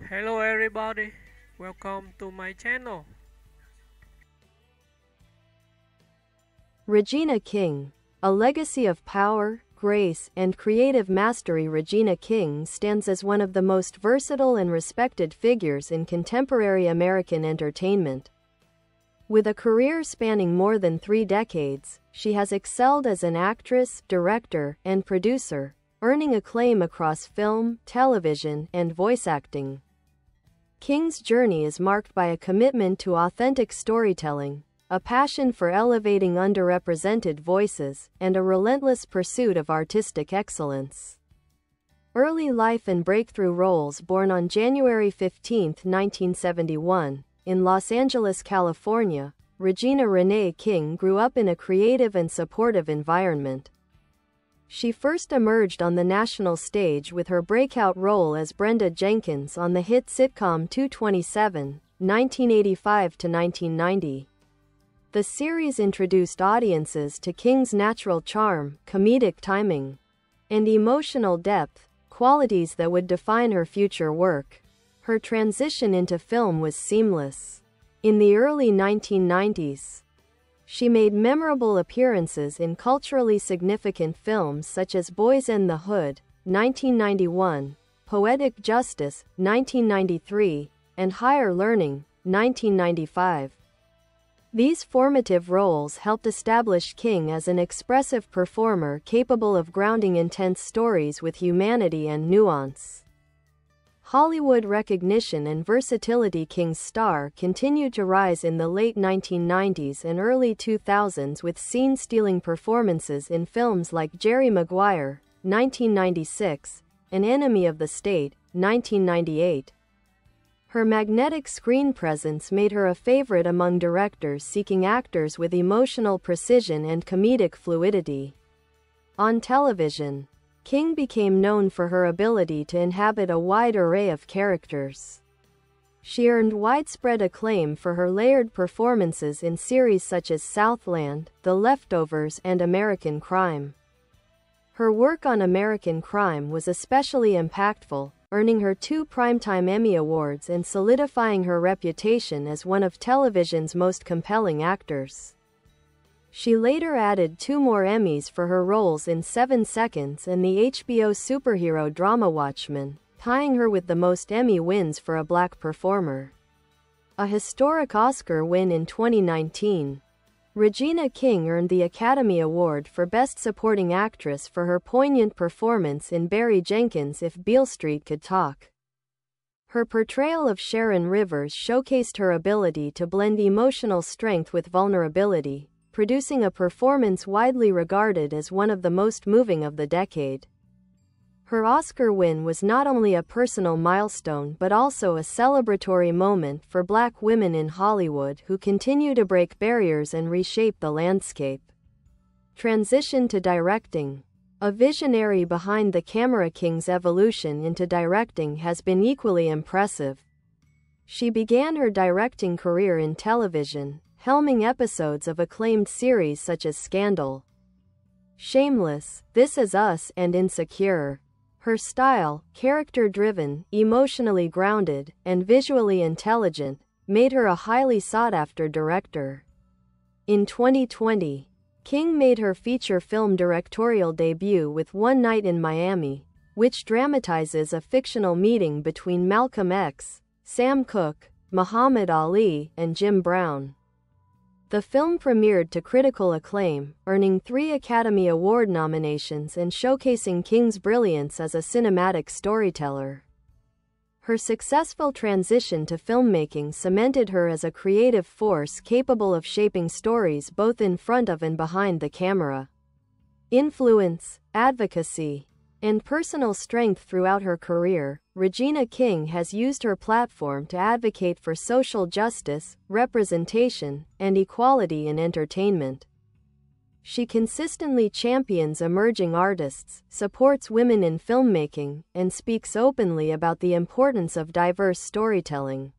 Hello everybody, welcome to my channel. Regina King. A legacy of power, grace, and creative mastery. Regina King stands as one of the most versatile and respected figures in contemporary American entertainment. With a career spanning more than 3 decades, she has excelled as an actress, director, and producer, earning acclaim across film, television, and voice acting. King's journey is marked by a commitment to authentic storytelling, a passion for elevating underrepresented voices, and a relentless pursuit of artistic excellence. Early life and breakthrough roles. Born on January 15, 1971, in Los Angeles, California, Regina Rene King grew up in a creative and supportive environment. She first emerged on the national stage with her breakout role as Brenda Jenkins on the hit sitcom 227, 1985–1990. The series introduced audiences to King's natural charm, comedic timing, and emotional depth, qualities that would define her future work. Her transition into film was seamless. In the early 1990s, she made memorable appearances in culturally significant films such as Boys in the Hood, 1991, Poetic Justice, 1993, and Higher Learning, 1995. These formative roles helped establish King as an expressive performer capable of grounding intense stories with humanity and nuance. Hollywood recognition and versatility. King's star continued to rise in the late 1990s and early 2000s with scene-stealing performances in films like Jerry Maguire, 1996, and Enemy of the State, 1998. Her magnetic screen presence made her a favorite among directors seeking actors with emotional precision and comedic fluidity. On television, King became known for her ability to inhabit a wide array of characters. She earned widespread acclaim for her layered performances in series such as Southland, The Leftovers, and American Crime. Her work on American Crime was especially impactful, earning her 2 Primetime Emmy Awards and solidifying her reputation as one of television's most compelling actors. She later added 2 more Emmys for her roles in 7 Seconds and the HBO superhero drama Watchmen, tying her with the most Emmy wins for a black performer. A historic Oscar win in 2019. Regina King earned the Academy Award for Best Supporting Actress for her poignant performance in Barry Jenkins' If Beale Street Could Talk. Her portrayal of Sharon Rivers showcased her ability to blend emotional strength with vulnerability, producing a performance widely regarded as one of the most moving of the decade. Her Oscar win was not only a personal milestone but also a celebratory moment for Black women in Hollywood who continue to break barriers and reshape the landscape. Transition to directing. A visionary behind the camera. King's evolution into directing has been equally impressive. She began her directing career in television, helming episodes of acclaimed series such as Scandal, Shameless, This Is Us, and Insecure. Her style, character-driven, emotionally grounded, and visually intelligent, made her a highly sought-after director. In 2020, King made her feature film directorial debut with One Night in Miami, which dramatizes a fictional meeting between Malcolm X, Sam Cooke, Muhammad Ali, and Jim Brown. The film premiered to critical acclaim, earning 3 Academy Award nominations and showcasing King's brilliance as a cinematic storyteller. Her successful transition to filmmaking cemented her as a creative force capable of shaping stories both in front of and behind the camera. Influence, advocacy, and personal strength. Throughout her career, Regina King has used her platform to advocate for social justice, representation, and equality in entertainment. She consistently champions emerging artists, supports women in filmmaking, and speaks openly about the importance of diverse storytelling.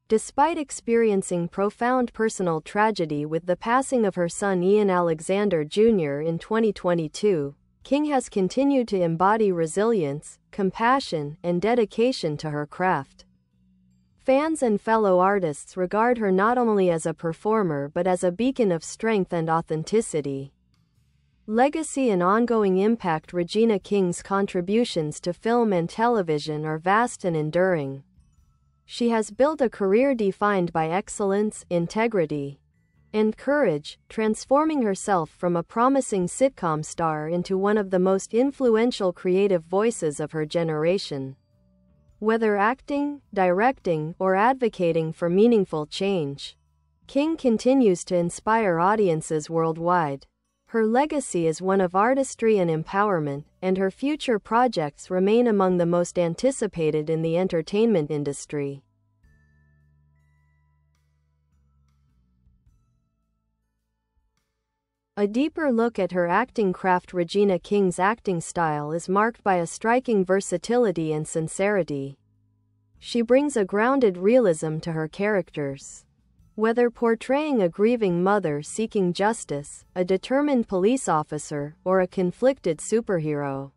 Despite experiencing profound personal tragedy with the passing of her son Ian Alexander Jr. in 2022, King has continued to embody resilience, compassion, and dedication to her craft. Fans and fellow artists regard her not only as a performer but as a beacon of strength and authenticity. Legacy and ongoing impact. Regina King's contributions to film and television are vast and enduring. She has built a career defined by excellence, integrity, and courage, transforming herself from a promising sitcom star into one of the most influential creative voices of her generation. Whether acting, directing, or advocating for meaningful change, King continues to inspire audiences worldwide. Her legacy is one of artistry and empowerment, and her future projects remain among the most anticipated in the entertainment industry. A deeper look at her acting craft. Regina King's acting style is marked by a striking versatility and sincerity. She brings a grounded realism to her characters. Whether portraying a grieving mother seeking justice, a determined police officer, or a conflicted superhero,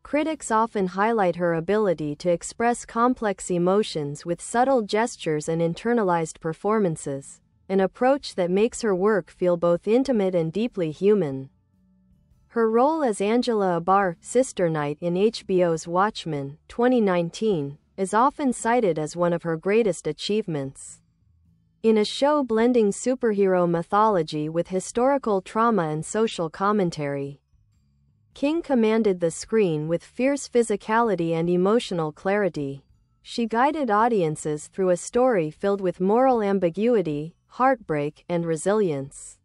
critics often highlight her ability to express complex emotions with subtle gestures and internalized performances, an approach that makes her work feel both intimate and deeply human. Her role as Angela Abar, Sister Knight in HBO's Watchmen, 2019, is often cited as one of her greatest achievements. In a show blending superhero mythology with historical trauma and social commentary, King commanded the screen with fierce physicality and emotional clarity. She guided audiences through a story filled with moral ambiguity, heartbreak, and resilience,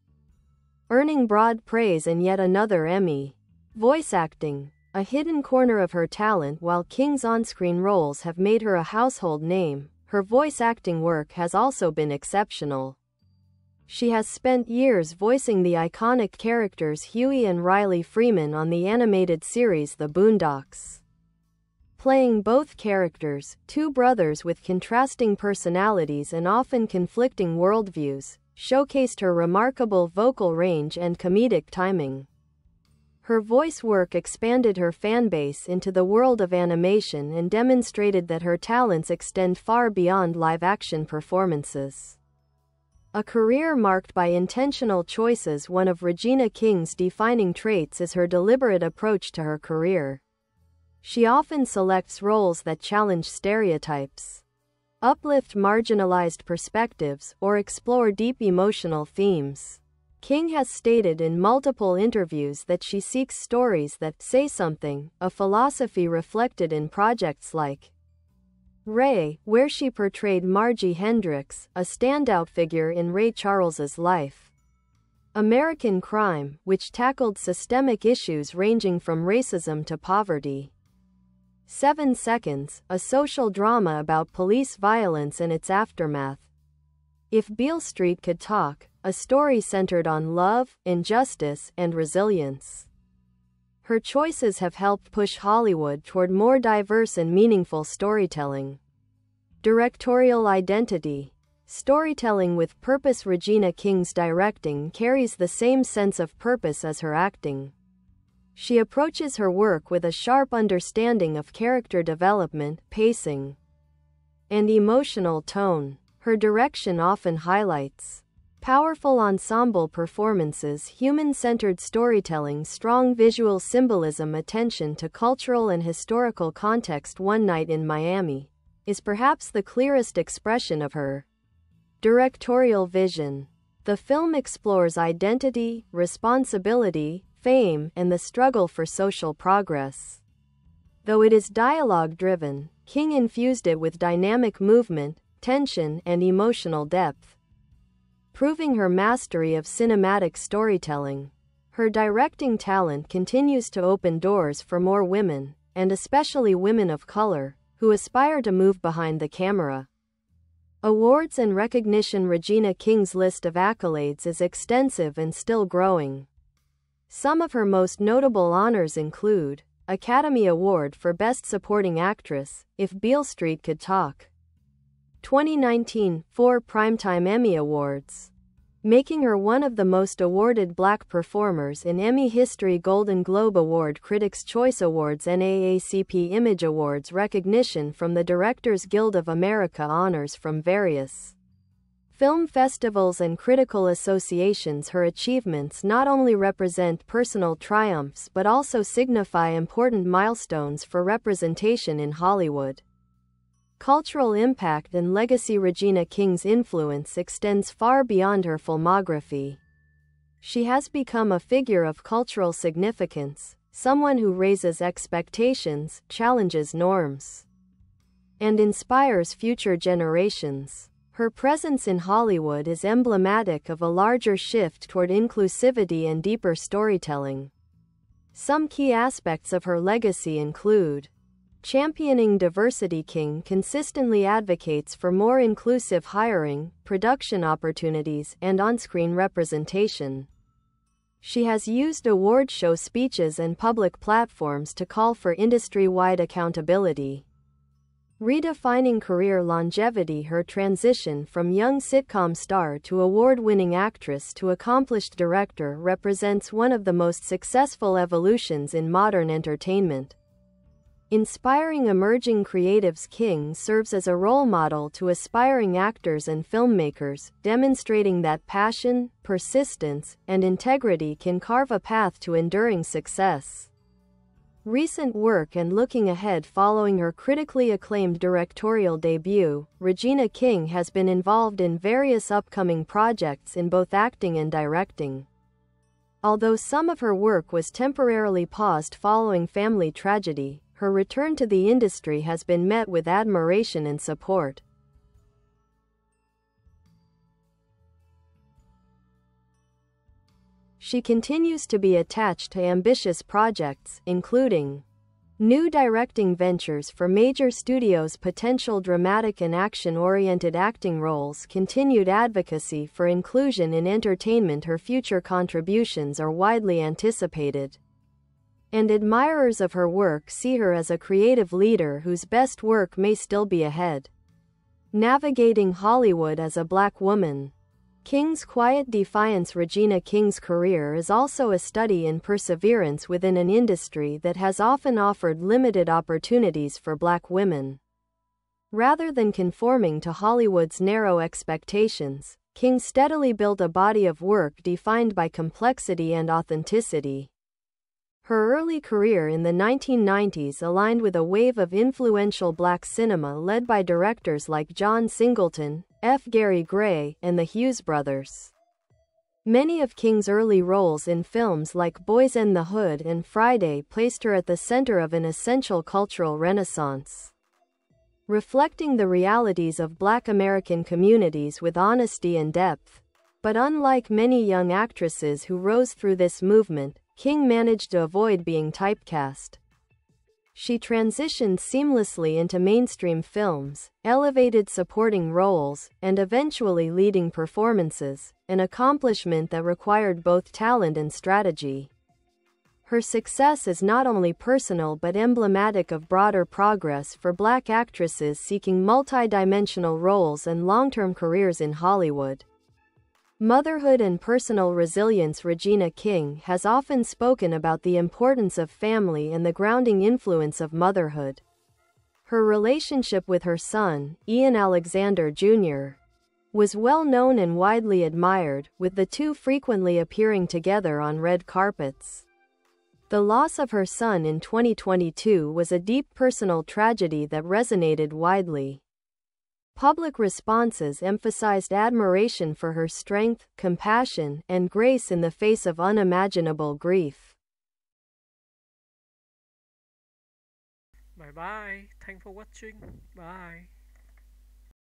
earning broad praise and yet another Emmy. Voice acting, a hidden corner of her talent. While King's on-screen roles have made her a household name, her voice acting work has also been exceptional. She has spent years voicing the iconic characters Huey and Riley Freeman on the animated series The Boondocks. Playing both characters, two brothers with contrasting personalities and often conflicting worldviews, showcased her remarkable vocal range and comedic timing. Her voice work expanded her fanbase into the world of animation and demonstrated that her talents extend far beyond live-action performances. A career marked by intentional choices. One of Regina King's defining traits is her deliberate approach to her career. She often selects roles that challenge stereotypes, uplift marginalized perspectives, or explore deep emotional themes. King has stated in multiple interviews that she seeks stories that say something, a philosophy reflected in projects like Ray, where she portrayed Margie Hendricks, a standout figure in Ray Charles's life; American Crime, which tackled systemic issues ranging from racism to poverty; 7 Seconds, a social drama about police violence and its aftermath; If Beale Street Could Talk, a story centered on love, injustice, and resilience. Her choices have helped push Hollywood toward more diverse and meaningful storytelling. Directorial identity. Storytelling with purpose. Regina King's directing carries the same sense of purpose as her acting. She approaches her work with a sharp understanding of character development, pacing, and emotional tone. Her direction often highlights powerful ensemble performances, human-centered storytelling, strong visual symbolism, attention to cultural and historical context. One Night in Miami is perhaps the clearest expression of her directorial vision. The film explores identity, responsibility, fame, and the struggle for social progress. Though it is dialogue-driven, King infused it with dynamic movement, tension, and emotional depth, proving her mastery of cinematic storytelling. Her directing talent continues to open doors for more women, and especially women of color, who aspire to move behind the camera. Awards and recognition. Regina King's list of accolades is extensive and still growing. Some of her most notable honors include Academy Award for Best Supporting Actress, If Beale Street Could Talk; 2019 4 Primetime Emmy Awards; making her one of the most awarded Black performers in Emmy history, Golden Globe Award, Critics' Choice Awards, NAACP Image Awards, recognition from the Directors Guild of America, honors from various film festivals and critical associations. Her achievements not only represent personal triumphs but also signify important milestones for representation in Hollywood. Cultural impact and legacy. Regina King's influence extends far beyond her filmography. She has become a figure of cultural significance, someone who raises expectations, challenges norms, and inspires future generations. Her presence in Hollywood is emblematic of a larger shift toward inclusivity and deeper storytelling. Some key aspects of her legacy include championing diversity. King consistently advocates for more inclusive hiring, production opportunities, and on-screen representation. She has used award show speeches and public platforms to call for industry-wide accountability. Redefining career longevity. Her transition from young sitcom star to award-winning actress to accomplished director represents one of the most successful evolutions in modern entertainment. Inspiring emerging creatives. King serves as a role model to aspiring actors and filmmakers, demonstrating that passion, persistence, and integrity can carve a path to enduring success. Recent work and looking ahead. Following her critically acclaimed directorial debut, Regina King has been involved in various upcoming projects in both acting and directing. Although some of her work was temporarily paused following family tragedy, her return to the industry has been met with admiration and support. She continues to be attached to ambitious projects, including new directing ventures for major studios, potential dramatic and action-oriented acting roles, continued advocacy for inclusion in entertainment. Her future contributions are widely anticipated, and admirers of her work see her as a creative leader whose best work may still be ahead. Navigating Hollywood as a Black woman. King's quiet defiance. Regina King's career is also a study in perseverance within an industry that has often offered limited opportunities for Black women. Rather than conforming to Hollywood's narrow expectations, King steadily built a body of work defined by complexity and authenticity. Her early career in the 1990s aligned with a wave of influential Black cinema led by directors like John Singleton, F. Gary Gray, and the Hughes brothers. Many of King's early roles in films like Boys in the Hood and Friday placed her at the center of an essential cultural renaissance, reflecting the realities of Black American communities with honesty and depth. But unlike many young actresses who rose through this movement, King managed to avoid being typecast. She transitioned seamlessly into mainstream films, elevated supporting roles, and eventually leading performances, an accomplishment that required both talent and strategy. Her success is not only personal but emblematic of broader progress for Black actresses seeking multi-dimensional roles and long-term careers in Hollywood. Motherhood and personal resilience. Regina King has often spoken about the importance of family and the grounding influence of motherhood. Her relationship with her son, Ian Alexander Jr., was well known and widely admired, with the two frequently appearing together on red carpets. The loss of her son in 2022 was a deep personal tragedy that resonated widely. Public responses emphasized admiration for her strength, compassion, and grace in the face of unimaginable grief. Bye bye. Thanks for watching. Bye.